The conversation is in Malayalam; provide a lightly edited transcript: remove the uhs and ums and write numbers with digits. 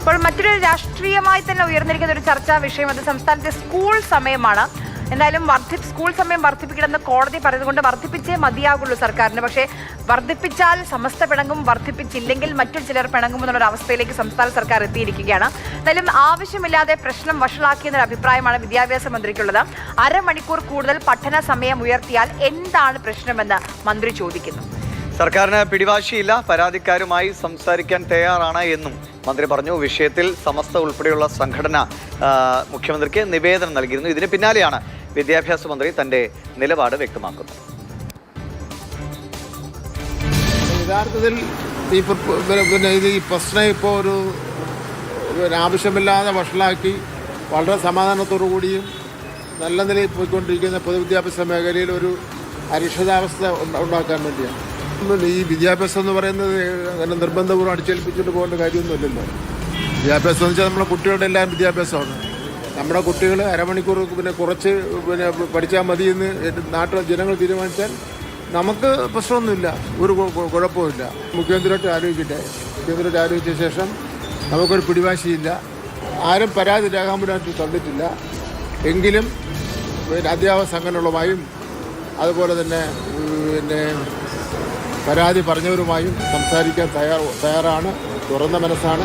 ഇപ്പോൾ മറ്റൊരു രാഷ്ട്രീയമായി തന്നെ ഉയർന്നിരിക്കുന്ന ഒരു ചർച്ചാ വിഷയം അത് സംസ്ഥാനത്തെ സ്കൂൾ സമയമാണ്. എന്തായാലും സ്കൂൾ സമയം വർദ്ധിപ്പിക്കണമെന്ന് കോടതി പറഞ്ഞതുകൊണ്ട് വർദ്ധിപ്പിച്ചേ മതിയാകുള്ളൂ സർക്കാരിന്. പക്ഷേ വർദ്ധിപ്പിച്ചാൽ സമസ്ത പിണങ്ങും, വർദ്ധിപ്പിച്ചില്ലെങ്കിൽ മറ്റു ചിലർ പിണങ്ങും എന്നുള്ള അവസ്ഥയിലേക്ക് സംസ്ഥാന സർക്കാർ എത്തിയിരിക്കുകയാണ്. എന്തായാലും ആവശ്യമില്ലാതെ പ്രശ്നം വഷളാക്കിയെന്നൊരു അഭിപ്രായമാണ് വിദ്യാഭ്യാസ മന്ത്രിക്കുള്ളത്. അരമണിക്കൂർ കൂടുതൽ പഠന സമയം ഉയർത്തിയാൽ എന്താണ് പ്രശ്നമെന്ന് മന്ത്രി ചോദിക്കുന്നു. സർക്കാരിന് പിടിവാശിയില്ല, പരാതിക്കാരുമായി സംസാരിക്കാൻ തയ്യാറാണ് എന്നും മന്ത്രി പറഞ്ഞു. വിഷയത്തിൽ സമസ്ത ഉൾപ്പെടെയുള്ള സംഘടന മുഖ്യമന്ത്രിക്ക് നിവേദനം നൽകിയിരുന്നു. ഇതിന് പിന്നാലെയാണ് വിദ്യാഭ്യാസ മന്ത്രി തന്റെ നിലപാട് വ്യക്തമാക്കുന്നത്. യഥാർത്ഥത്തിൽ ഈ പ്രശ്നം ഇപ്പോൾ ഒരു ആവശ്യമില്ലാതെ വഷളാക്കി വളരെ സമാധാനത്തോടു കൂടിയും നല്ല നിലയിൽ പോയിക്കൊണ്ടിരിക്കുന്ന പൊതുവിദ്യാഭ്യാസ മേഖലയിൽ ഒരു അരിഷ്ടതാവസ്ഥ ഉണ്ടാക്കാൻ വേണ്ടിയാണ്. ഈ വിദ്യാഭ്യാസം എന്ന് പറയുന്നത് അങ്ങനെ നിർബന്ധപൂർവ്വം അടിച്ചേൽപ്പിച്ചിട്ട് പോകേണ്ട കാര്യമൊന്നുമില്ലല്ലോ. വിദ്യാഭ്യാസം എന്ന് വെച്ചാൽ നമ്മുടെ കുട്ടികളുടെ എല്ലാം വിദ്യാഭ്യാസമാണ്. നമ്മുടെ കുട്ടികൾ അരമണിക്കൂർ കുറച്ച് പഠിച്ചാൽ മതി എന്ന് നാട്ടിലെ ജനങ്ങൾ തീരുമാനിച്ചാൽ നമുക്ക് പ്രശ്നമൊന്നുമില്ല, ഒരു കുഴപ്പമില്ല. മുഖ്യമന്ത്രിയായിട്ട് ആലോചിക്കട്ടെ. മുഖ്യമന്ത്രിയായിട്ട് ആലോചിച്ച ശേഷം നമുക്കൊരു പിടിവാശിയില്ല. ആരും പരാതി രേഖാമൂലമായിട്ട് തന്നിട്ടില്ല. എങ്കിലും അധ്യാപക സംഘടനകളുമായും അതുപോലെ തന്നെ പരാതി പറഞ്ഞവരുമായും സംസാരിക്കാൻ തയ്യാറാണ്. തുറന്ന മനസ്സാണ്.